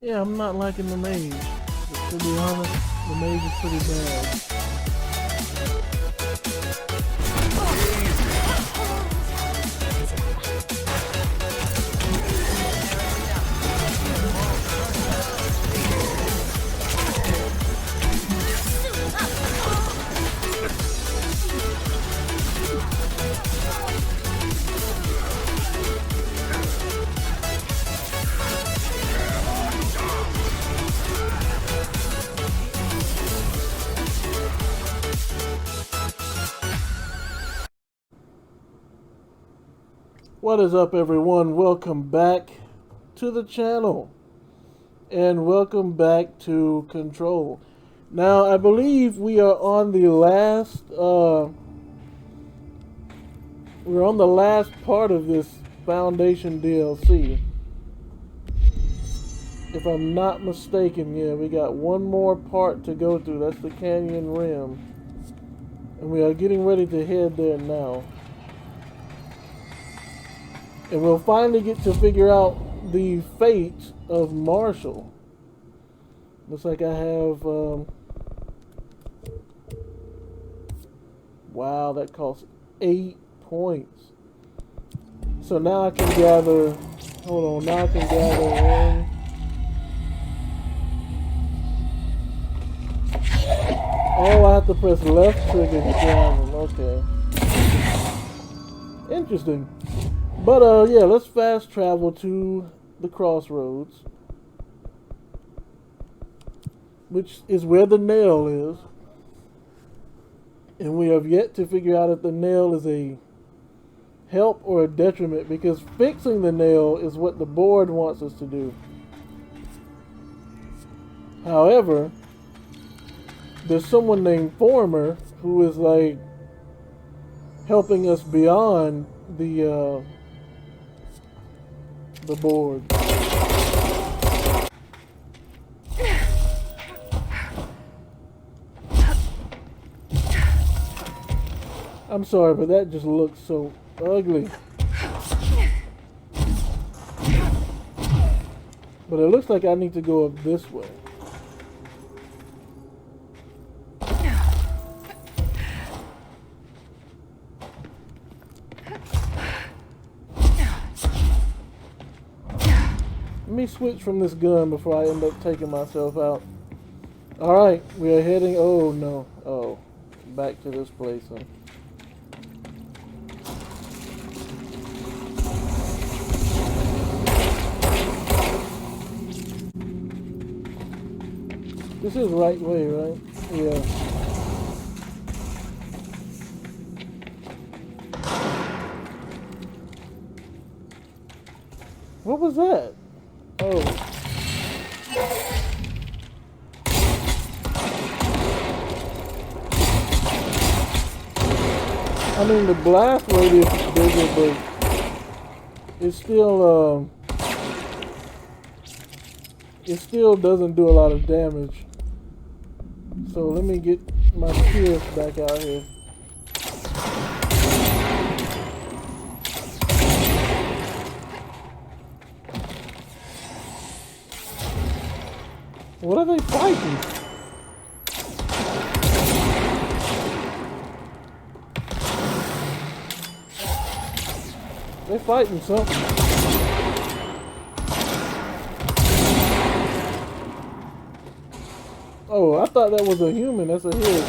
Yeah, I'm not liking the mage. But to be honest, the mage is pretty bad. What is up, everyone? Welcome back to the channel. And welcome back to Control. Now, I believe we are on the last we're on the last part of this Foundation DLC. If I'm not mistaken, yeah, we got one more part to go through. That's the Canyon Rim. And we are getting ready to head there now. And we'll finally get to figure out the fate of Marshal. Looks like I have, wow, that costs 8 points. So now I can gather, hold on, now I can gather one. Oh, I have to press left trigger to gather them, okay. Interesting. But, yeah, let's fast travel to the crossroads, which is where the nail is. And we have yet to figure out if the nail is a help or a detriment, because fixing the nail is what the board wants us to do. However, there's someone named Former who is like helping us beyond the board. I'm sorry, but that just looks so ugly. But it looks like I need to go up this way. Let me switch from this gun before I end up taking myself out. Alright, we are heading, oh no, oh, back to this place. Huh? This is right way, right? Yeah. What was that? Oh. I mean, the blast radius is bigger, but it still doesn't do a lot of damage. So let me get my Pierce back out here. What are they fighting? They're fighting something. Oh, I thought that was a human. That's a head.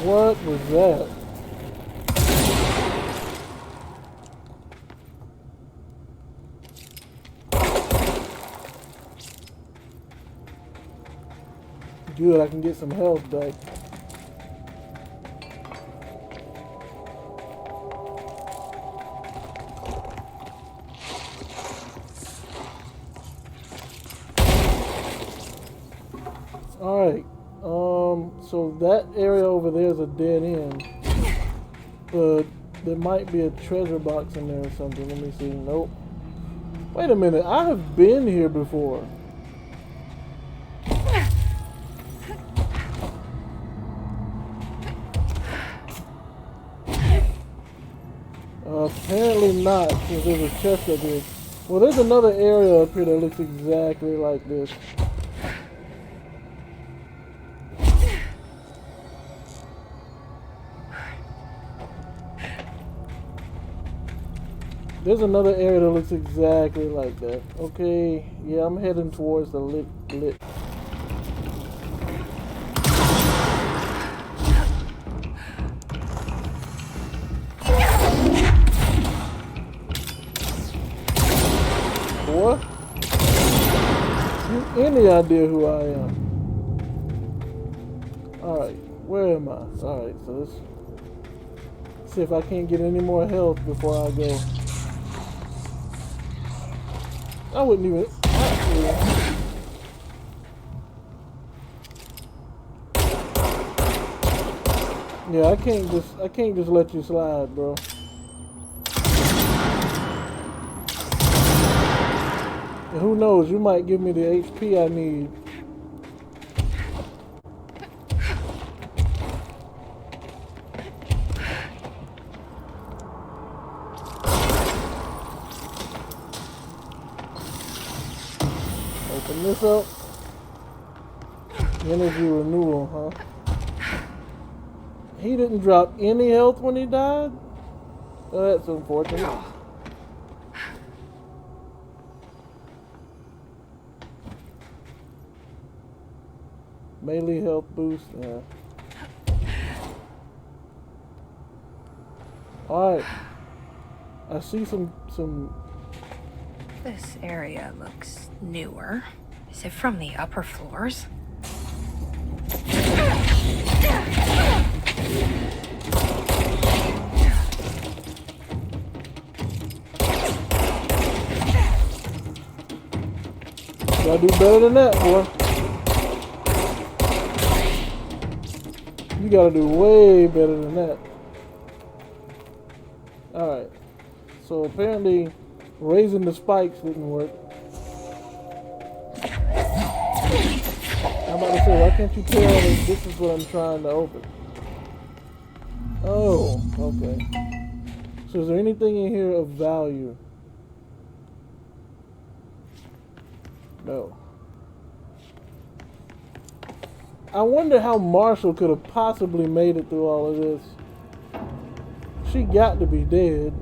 What was that? Good, I can get some health back. Alright, so that area over there is a dead end. But there might be a treasure box in there or something. Let me see. Nope. Wait a minute, I have been here before. Apparently not, since there's a chest up here. Well, there's another area up here that looks exactly like this. There's another area that looks exactly like that. Okay, yeah, I'm heading towards the lit. Boy, you any idea who I am? Alright, where am I? Alright, so let's see if I can't get any more health before I go. I wouldn't even actually. Yeah, I can't just let you slide, bro. And who knows, you might give me the HP I need. Open this up. Energy renewal, huh? He didn't drop any health when he died? Oh, that's unfortunate. Melee health boost, yeah. Alright. I see some... This area looks newer. Is it from the upper floors? Gotta do better than that, boy. You gotta do way better than that. Alright. So apparently raising the spikes didn't work. I'm about to say, why can't you tell that this is what I'm trying to open? Oh, okay. So is there anything in here of value? No. I wonder how Marshal could have possibly made it through all of this. She got to be dead.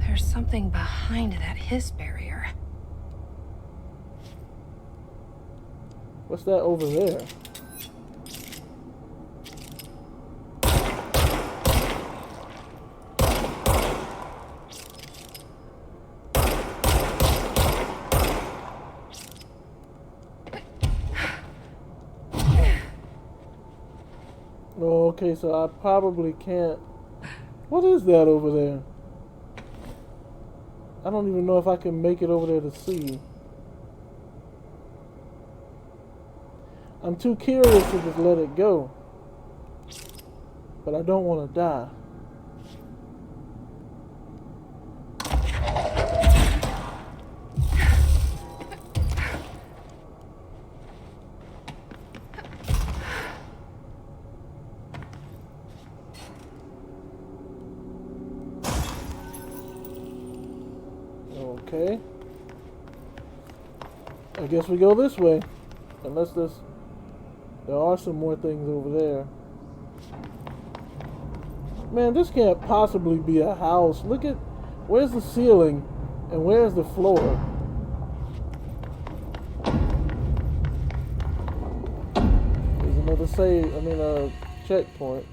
There's something behind that hiss barrier. What's that over there? Oh, okay, so I probably can't. What is that over there? I don't even know if I can make it over there to see. I'm too curious to just let it go. But I don't want to die. Okay. I guess we go this way. Unless there are some more things over there. Man, this can't possibly be a house. Look at, where's the ceiling and where's the floor? There's another checkpoint.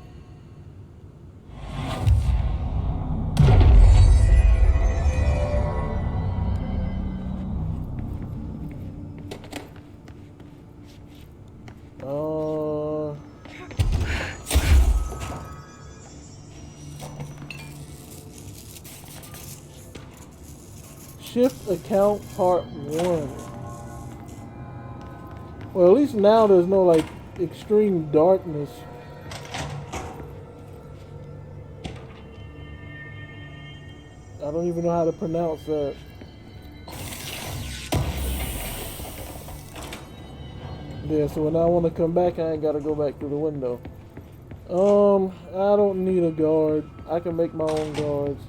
Shift account part 1. Well, at least now there's no like extreme darkness. I don't even know how to pronounce that. Yeah, so when I want to come back, I ain't got to go back through the window. I don't need a guard. I can make my own guards.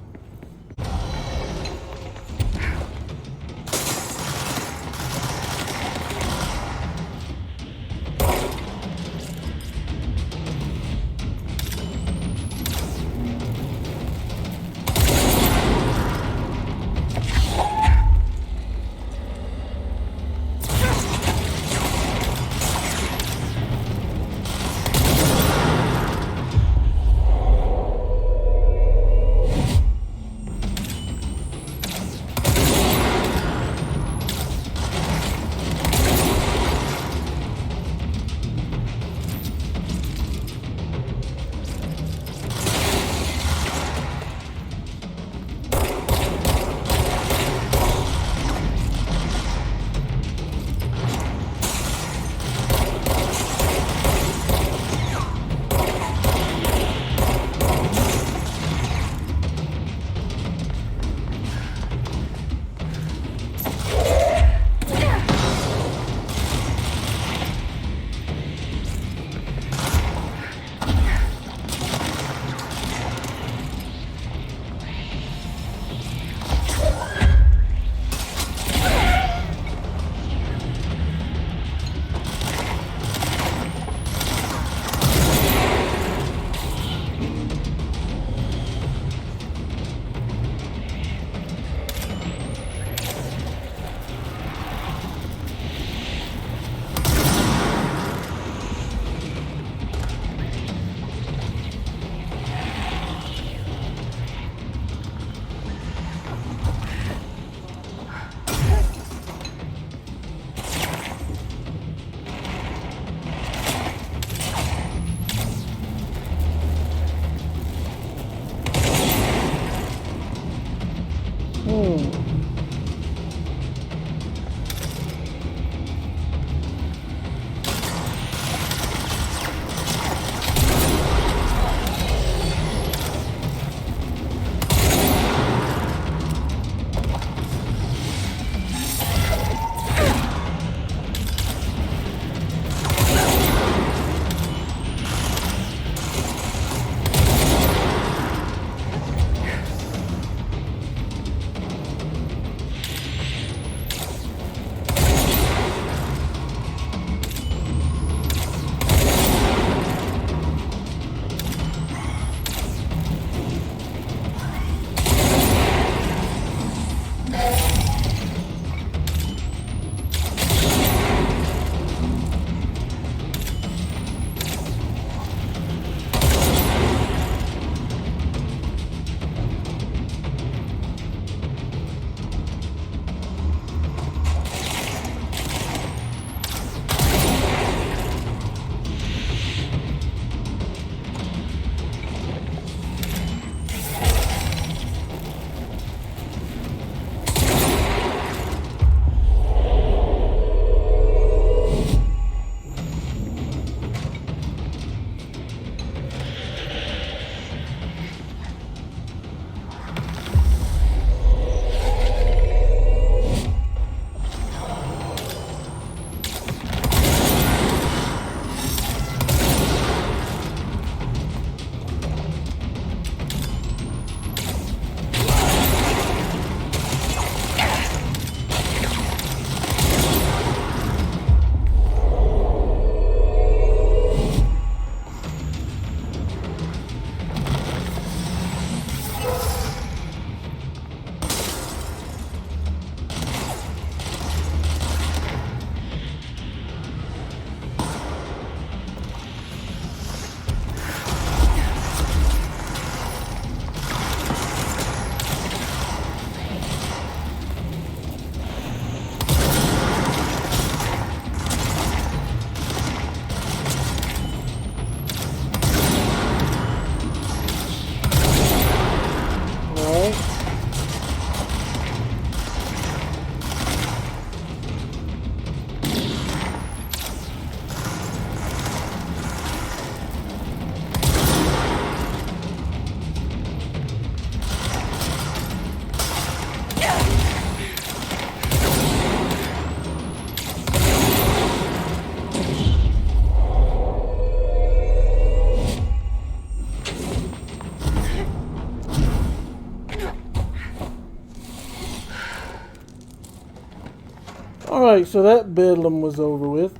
Alright, so that bedlam was over with.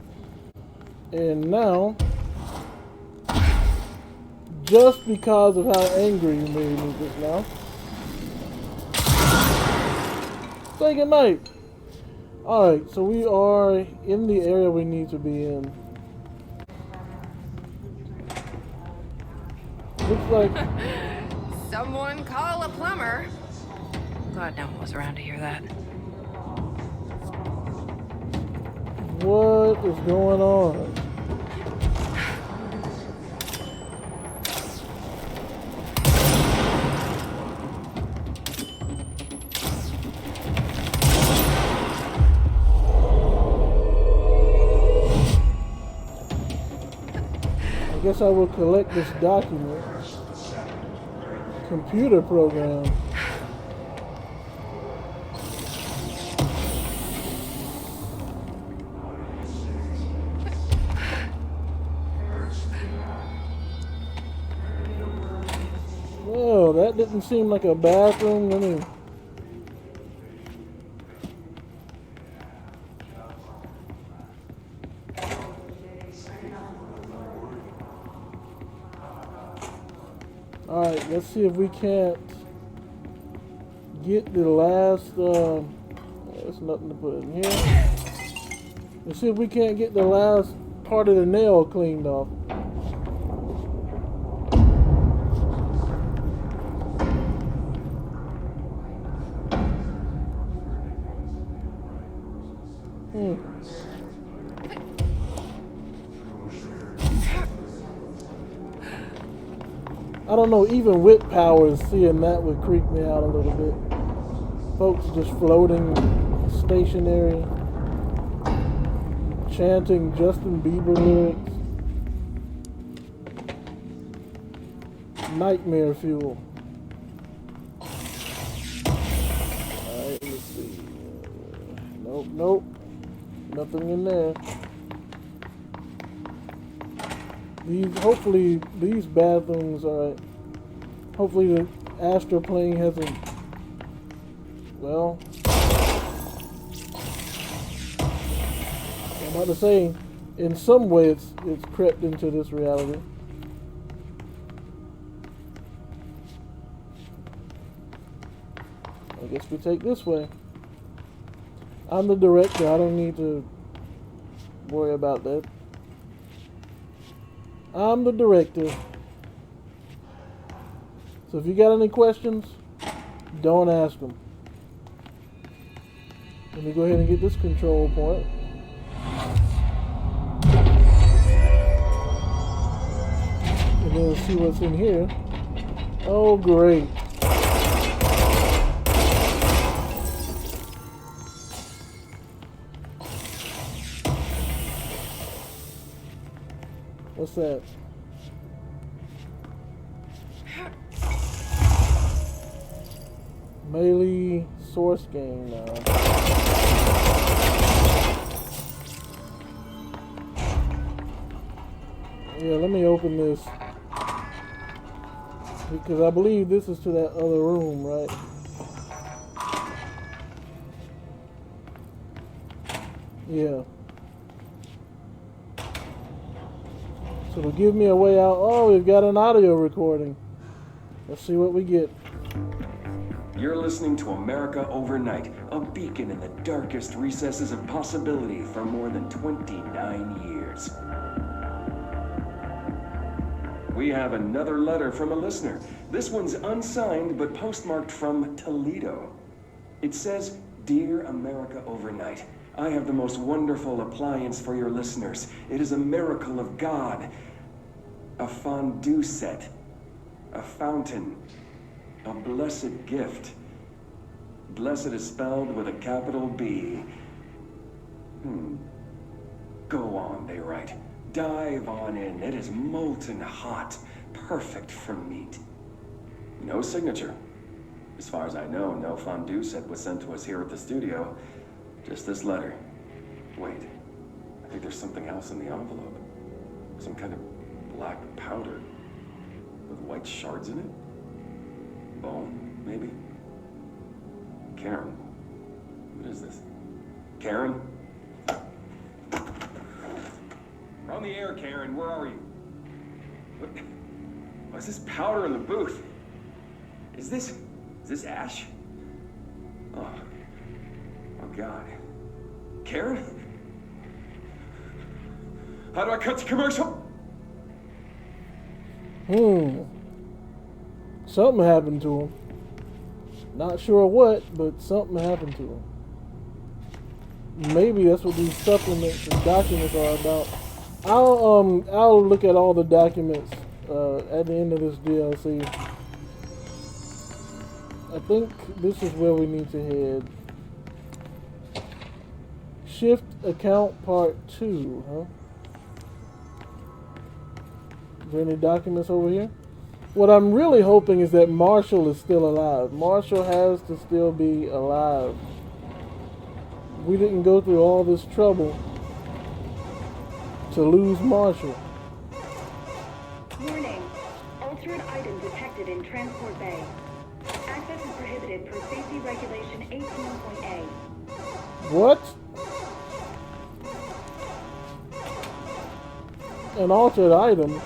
And now, just because of how angry you made me just now, say goodnight. Alright, so we are in the area we need to be in. Looks like... Someone call a plumber. Glad no one was around to hear that. What is going on? I guess I will collect this document. Computer program. Well, that didn't seem like a bathroom to me. Alright, let's see if we can't get the last, there's nothing to put in here. Let's see if we can't get the last part of the nail cleaned off. I don't know, even with powers, seeing that would creep me out a little bit. Folks just floating, stationary, chanting Justin Bieber lyrics. Nightmare fuel. Alright, let's see. Nope, nope. Nothing in there. Hopefully these bathrooms are. Hopefully the astral plane hasn't. Well, I'm about to say, in some way it's crept into this reality. I guess we take this way. I'm the director. I don't need to worry about that. I'm the director. So if you got any questions, don't ask them. Let me go ahead and get this control point. And then see what's in here. Oh, great. What's that? Melee source game now. Yeah, let me open this. Because I believe this is to that other room, right? Yeah. So it'll give me a way out. Oh, we've got an audio recording. Let's see what we get. You're listening to America Overnight, a beacon in the darkest recesses of possibility for more than 29 years. We have another letter from a listener. This one's unsigned, but postmarked from Toledo. It says, "Dear America Overnight, I have the most wonderful appliance for your listeners. It is a miracle of God. A fondue set. A fountain. A blessed gift. Blessed is spelled with a capital B. Go on, they write. Dive on in. It is molten hot. Perfect for meat." No signature. As far as I know, no fondue set was sent to us here at the studio. Just this letter. Wait, I think there's something else in the envelope. Some kind of black powder with white shards in it? Bone, maybe? Karen. What is this? Karen? You're on the air, Karen. Where are you? What's this powder in the booth? Is this ash? Oh God. Karen? How do I cut to commercial? Something happened to him. Not sure what, but something happened to him. Maybe that's what these supplements and documents are about. I'll look at all the documents at the end of this DLC. I think this is where we need to head. Shift account part 2, huh? Is there any documents over here? What I'm really hoping is that Marshall is still alive. Marshall has to still be alive. We didn't go through all this trouble to lose Marshall. Warning. Altered item detected in transport bay. Access is prohibited per safety regulation 18.A. What? An altered item?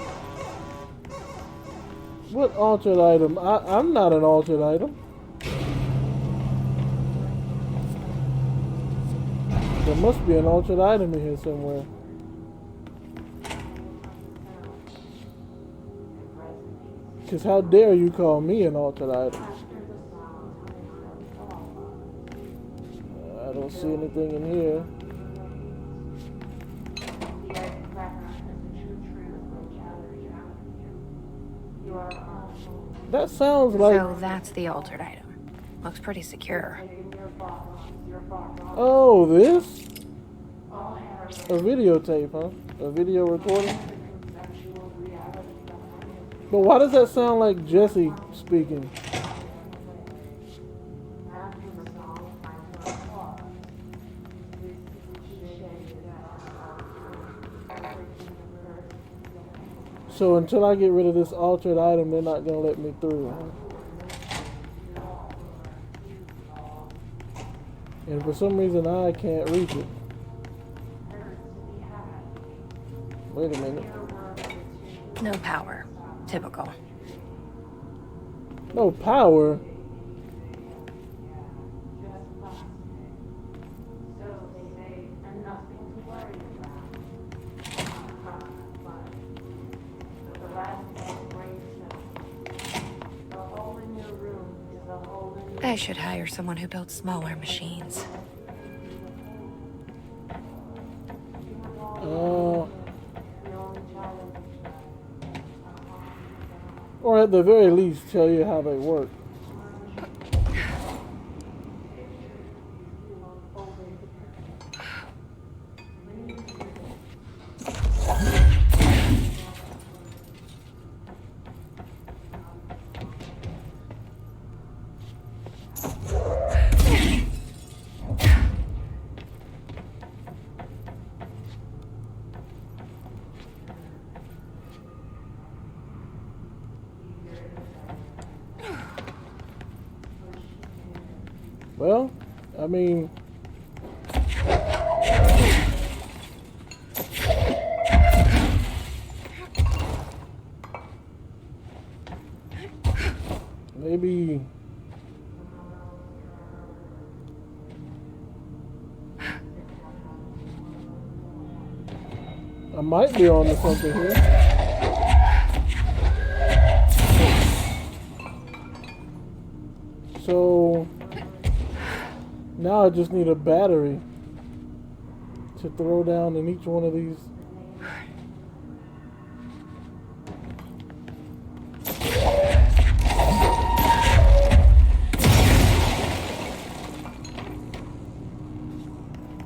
What altered item? I'm not an altered item. There must be an altered item in here somewhere. Because how dare you call me an altered item? I don't see anything in here. That sounds like... So that's the altered item. Looks pretty secure. Oh, this? A videotape, huh? A video recording? But why does that sound like Jesse speaking? So until I get rid of this altered item, they're not gonna let me through, huh? And for some reason I can't reach it. Wait a minute. No power. Typical. No power? I should hire someone who builds smaller machines. Or at the very least, tell you how they work. Well, I mean, maybe I might be on to something here. So now I just need a battery to throw down in each one of these.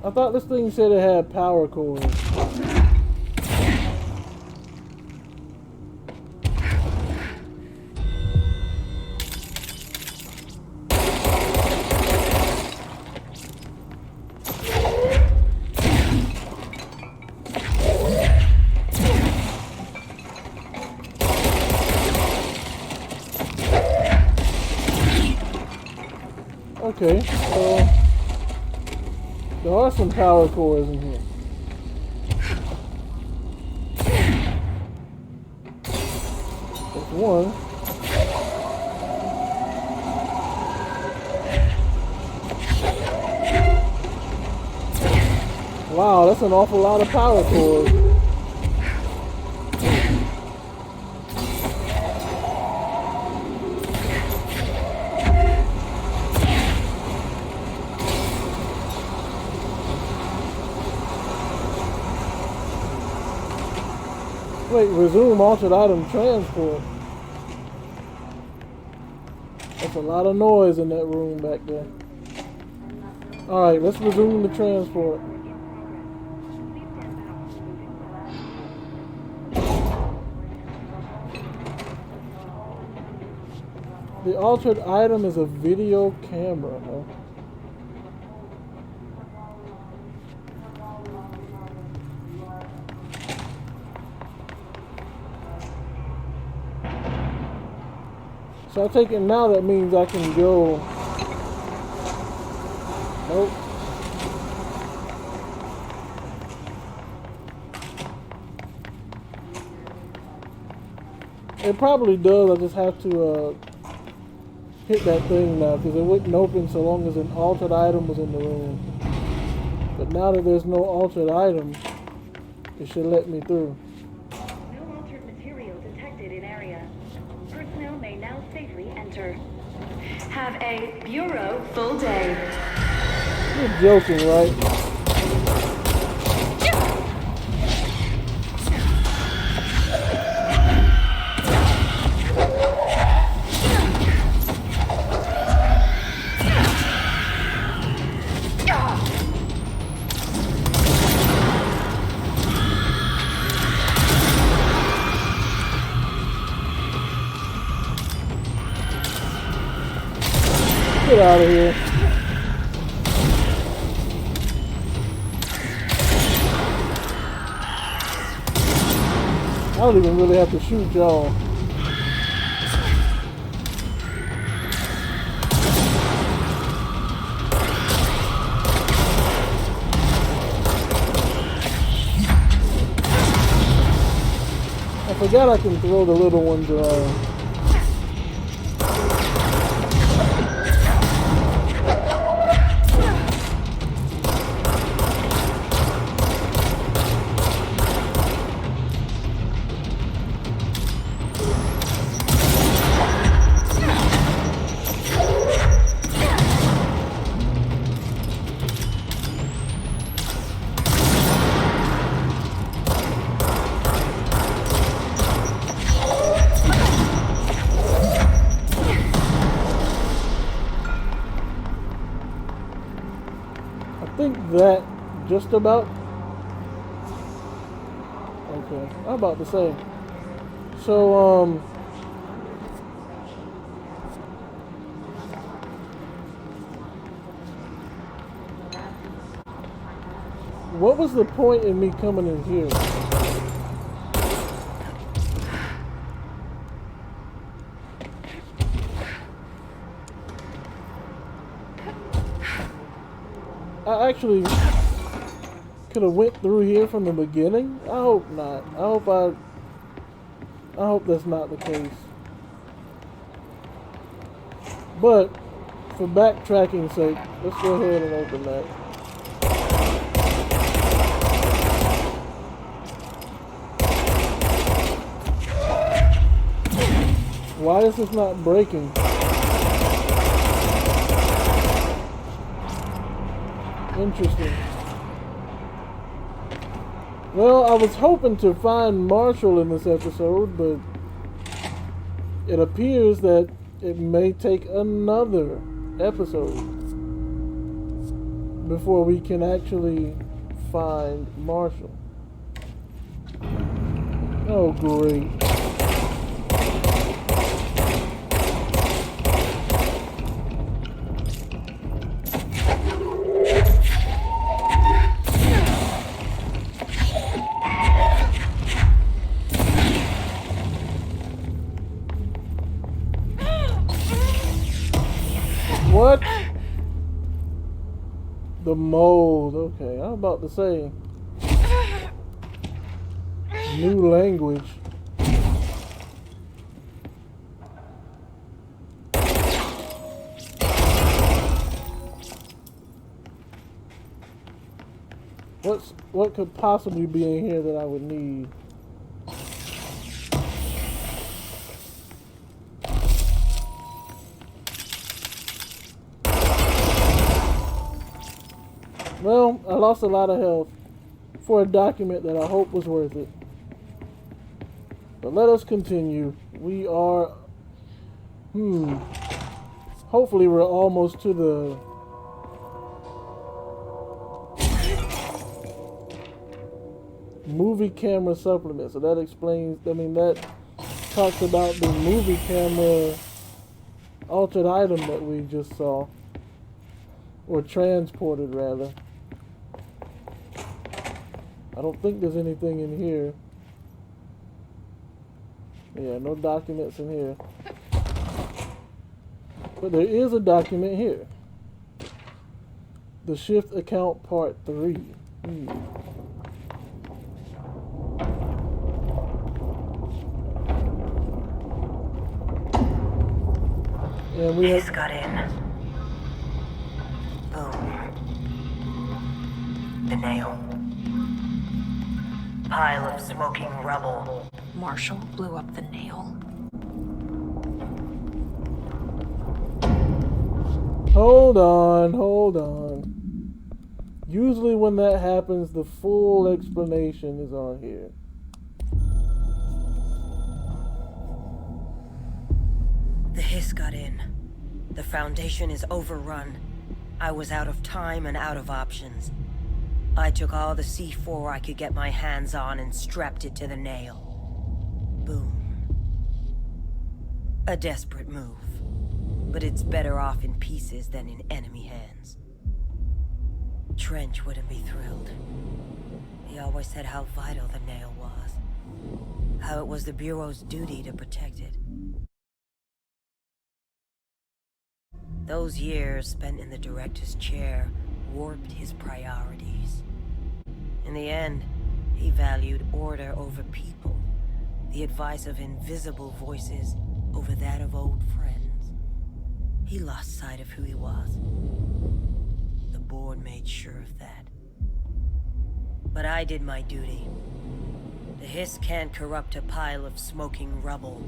I thought this thing said it had power cores. Okay, so there are some power cores in here. one. Wow, that's an awful lot of power cord. Wait, resume altered item transport. That's a lot of noise in that room back there. Alright, let's resume the transport. The altered item is a video camera, huh? So I take it now that means I can go. Nope. It probably does. I just have to hit that thing now because it wouldn't open so long as an altered item was in the room. But now that there's no altered item, it should let me through. No altered material detected in area. Personnel may now safely enter. Have a Bureau full day. You're joking, right? Get out of here. I don't even really have to shoot y'all. I forgot I can throw the little ones around. I think that just about. Okay, I'm about to say. So, what was the point in me coming in here? I actually could have went through here from the beginning. I hope not. I hope that's not the case. But for backtracking's sake, let's go ahead and open that. Why is this not breaking? Interesting. Well, I was hoping to find Marshall in this episode, but it appears that it may take another episode before we can actually find Marshall. Oh, great. What? The mold. Okay, I'm about to say. New language. What could possibly be in here that I would need? Well, I lost a lot of health for a document that I hope was worth it. But let us continue. We are... Hopefully we're almost to the... movie camera supplement. So that explains... I mean, that talks about the movie camera altered item that we just saw. Or transported, rather. I don't think there's anything in here. Yeah, no documents in here. But there is a document here. The shift account part 3. And we He's have... got in. Boom. The nail. Pile of smoking rubble. Marshal blew up the nail. Hold on. Usually when that happens, the full explanation is on here. The hiss got in. The Foundation is overrun. I was out of time and out of options. I took all the C4 I could get my hands on and strapped it to the nail. Boom. A desperate move. But it's better off in pieces than in enemy hands. Trench wouldn't be thrilled. He always said how vital the nail was. How it was the Bureau's duty to protect it. Those years spent in the director's chair warped his priorities. In the end, he valued order over people, the advice of invisible voices over that of old friends. He lost sight of who he was. The board made sure of that. But I did my duty. The hiss can't corrupt a pile of smoking rubble.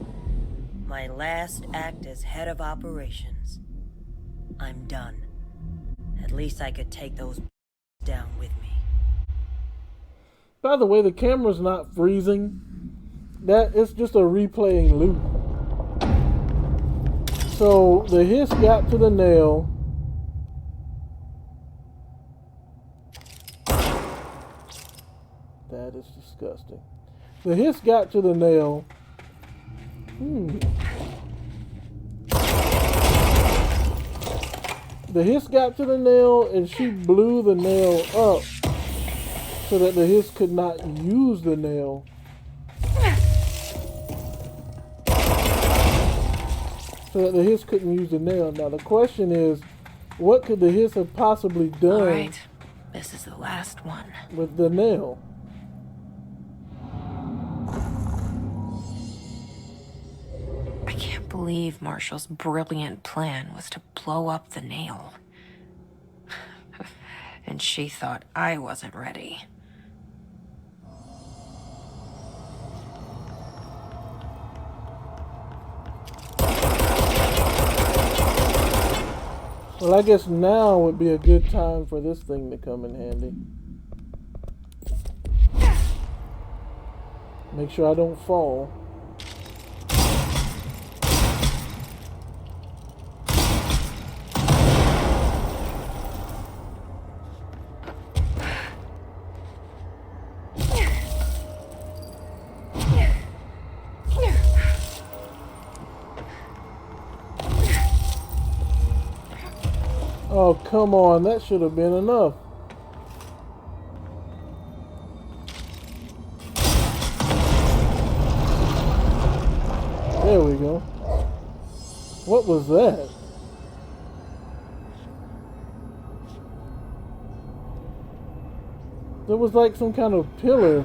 My last act as head of operations. I'm done. At least I could take those down with me. By the way, the camera's not freezing. That it's just a replaying loop. So the hiss got to the nail. That is disgusting. The hiss got to the nail. The hiss got to the nail and she blew the nail up so that the hiss could not use the nail. So that the hiss couldn't use the nail. Now the question is, what could the hiss have possibly done Alright, this is the last one. with the nail? I can't believe Marshal's brilliant plan was to blow up the nail. And she thought I wasn't ready. Well, I guess now would be a good time for this thing to come in handy. Make sure I don't fall. Oh, come on. That should have been enough. There we go. What was that? There was like some kind of pillar.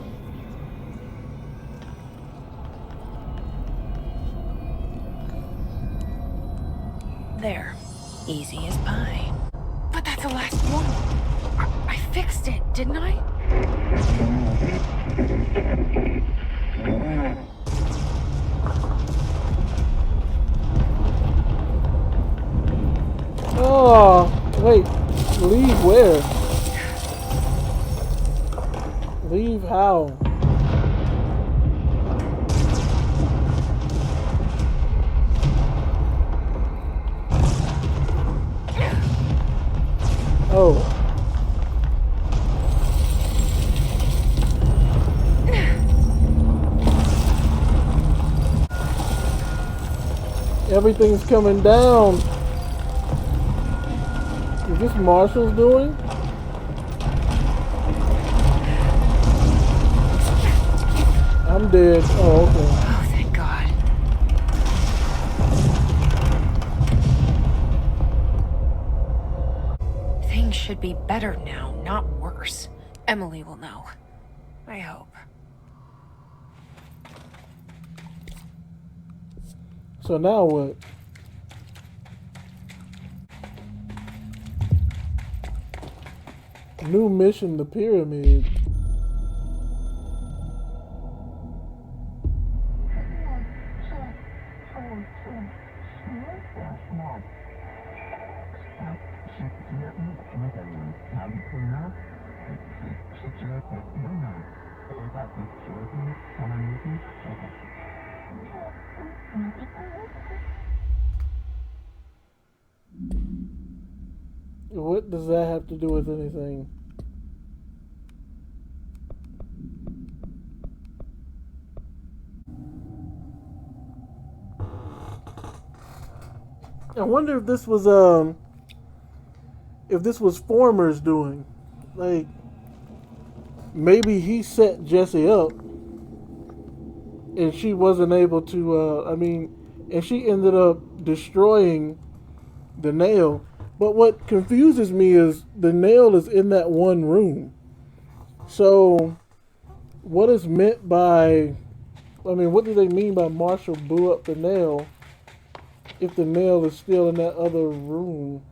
There. Easy as pie. But that's the last one. I fixed it, didn't I? Oh, wait. Leave where? Leave how? Oh. Everything's coming down. Is this Marshal's doing? I'm dead. Oh, okay. Oh, thank God. Things should be better now, not worse. Emily will know. I hope. So now what? New mission, the pyramid. What does that have to do with anything? I wonder if this was Former's doing. Like, maybe he set Jesse up and she wasn't able to and she ended up destroying the nail. But what confuses me is the nail is in that one room. So what is meant by, what do they mean by Marshall blew up the nail if the nail is still in that other room?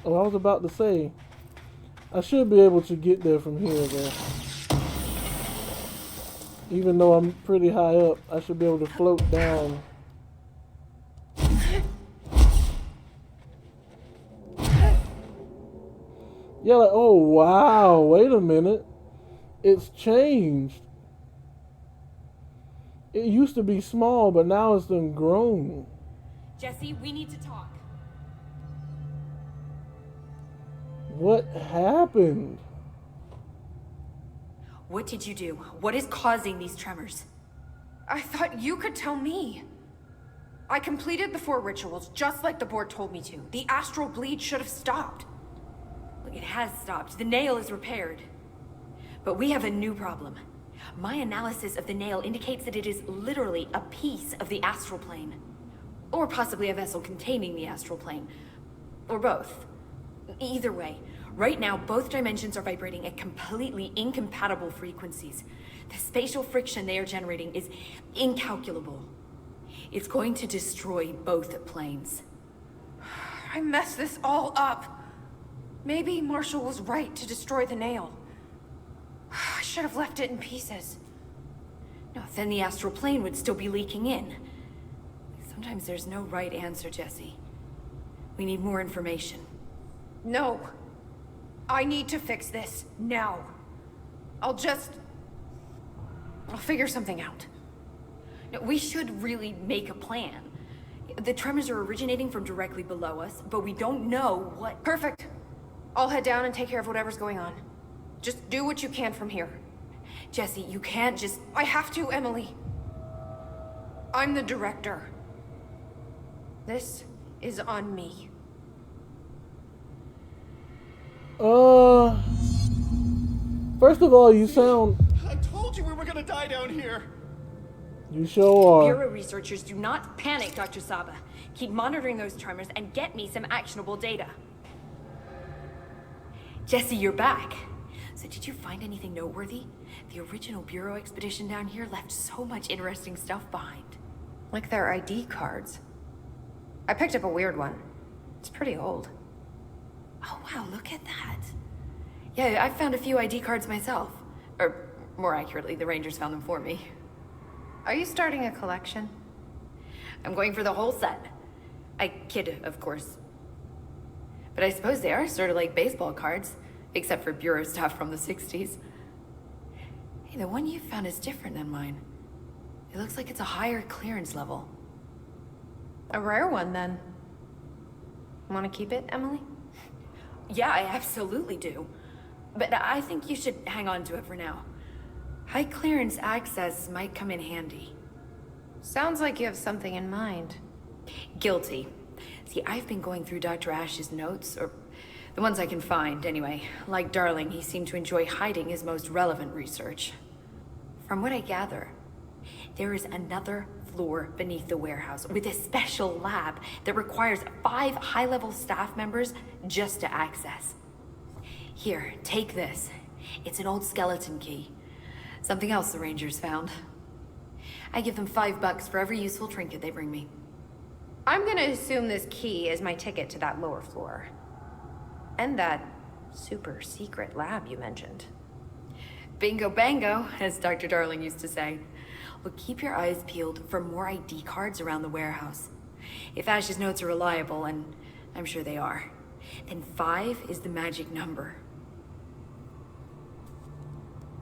Oh, I was about to say, I should be able to get there from here though. Even though I'm pretty high up, I should be able to float down. Yeah, like, oh wow, wait a minute. It's changed. It used to be small, but now it's done grown. Jesse, we need to talk. What happened? What did you do? What is causing these tremors? I thought you could tell me. I completed the 4 rituals just like the board told me to. The astral bleed should have stopped. Look, it has stopped. The nail is repaired. But we have a new problem. My analysis of the nail indicates that it is literally a piece of the astral plane. Or possibly a vessel containing the astral plane. Or both. Either way, right now both dimensions are vibrating at completely incompatible frequencies. The spatial friction they are generating is incalculable. It's going to destroy both planes. I messed this all up. Maybe Marshall was right to destroy the nail. I should have left it in pieces. No, then the astral plane would still be leaking in. Sometimes there's no right answer, Jesse. We need more information. No. I need to fix this now. I'll figure something out. No, we should really make a plan. The tremors are originating from directly below us, but we don't know what... Perfect. I'll head down and take care of whatever's going on. Just do what you can from here. Jesse, you can't just... I have to, Emily. I'm the director. This is on me. First of all, you sound... I told you we were gonna die down here! You sure are. Bureau researchers, do not panic, Dr. Saba. Keep monitoring those tremors and get me some actionable data. Jesse, you're back. So did you find anything noteworthy? The original Bureau expedition down here left so much interesting stuff behind. Like their ID cards. I picked up a weird one. It's pretty old. Oh wow, look at that. Yeah, I found a few ID cards myself. Or, more accurately, the Rangers found them for me. Are you starting a collection? I'm going for the whole set. I kid, of course. But I suppose they are sort of like baseball cards, except for bureau stuff from the 60s. Hey, the one you found is different than mine. It looks like it's a higher clearance level. A rare one, then. Want to keep it, Emily? Yeah, I absolutely do. But I think you should hang on to it for now. High clearance access might come in handy. Sounds like you have something in mind. Guilty. See, I've been going through Dr. Ash's notes, or the ones I can find, anyway. Like Darling, he seemed to enjoy hiding his most relevant research. From what I gather, there is another floor beneath the warehouse with a special lab that requires 5 high-level staff members just to access. Here, take this. It's an old skeleton key. Something else the Rangers found. I give them $5 for every useful trinket they bring me. I'm gonna assume this key is my ticket to that lower floor. And that super secret lab you mentioned. Bingo bango, as Dr. Darling used to say. Well, keep your eyes peeled for more ID cards around the warehouse. If Ash's notes are reliable, and I'm sure they are, then 5 is the magic number.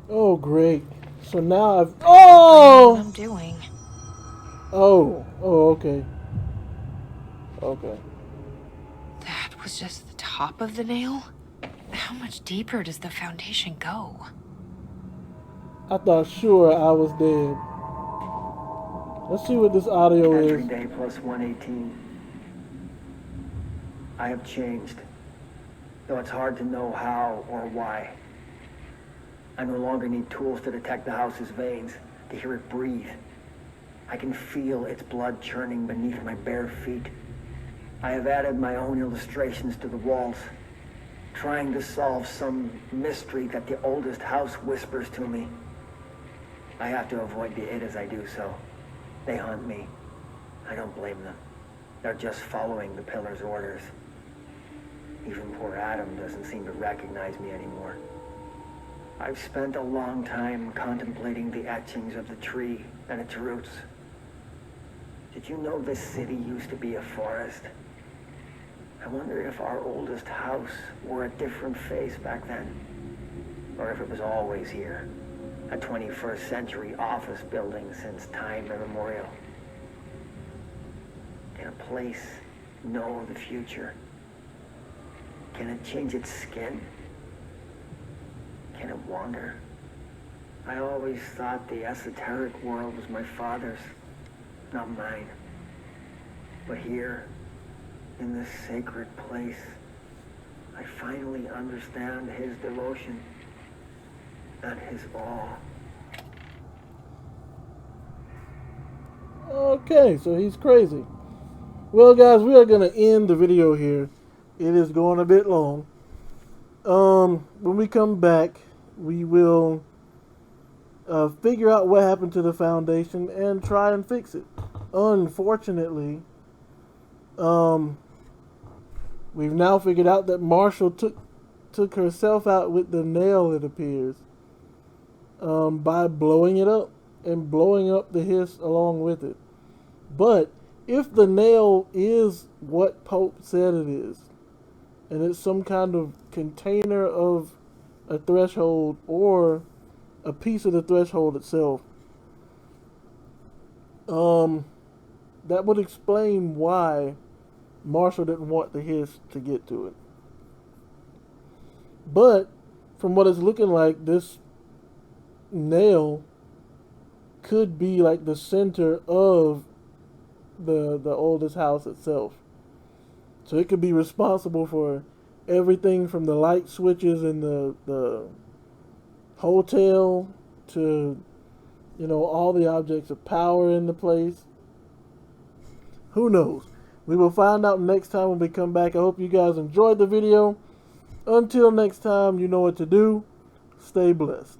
Oh, great. So now I've... What Oh! I'm doing. Oh. Oh, okay. Okay. That was just the top of the nail? How much deeper does the foundation go? I thought sure I was dead. Let's see what this audio Entry is. day plus 118. I have changed, though it's hard to know how or why. I no longer need tools to detect the house's veins, to hear it breathe. I can feel its blood churning beneath my bare feet. I have added my own illustrations to the walls, trying to solve some mystery that the oldest house whispers to me. I have to avoid the it as I do so. They hunt me. I don't blame them. They're just following the pillar's orders. Even poor Adam doesn't seem to recognize me anymore. I've spent a long time contemplating the etchings of the tree and its roots. Did you know this city used to be a forest? I wonder if our oldest house wore a different face back then. Or if it was always here. A 21st century office building since time immemorial. Can a place know the future? Can it change its skin? Can it wander? I always thought the esoteric world was my father's, not mine. But here, in this sacred place, I finally understand his devotion and his awe. Okay, so he's crazy. Well, guys, we are going to end the video here. It is going a bit long. When we come back, we will figure out what happened to the foundation and try and fix it. Unfortunately, we've now figured out that Marshall took herself out with the nail, it appears, by blowing it up and blowing up the hiss along with it. But if the nail is what Pope said it is, and it's some kind of container of a threshold or a piece of the threshold itself, that would explain why Marshall didn't want the hiss to get to it. But from what it's looking like, this nail could be like the center of the oldest house itself. So it could be responsible for everything from the light switches in the hotel to, you know, all the objects of power in the place. Who knows? We will find out next time when we come back. I hope you guys enjoyed the video. Until next time, you know what to do. Stay blessed.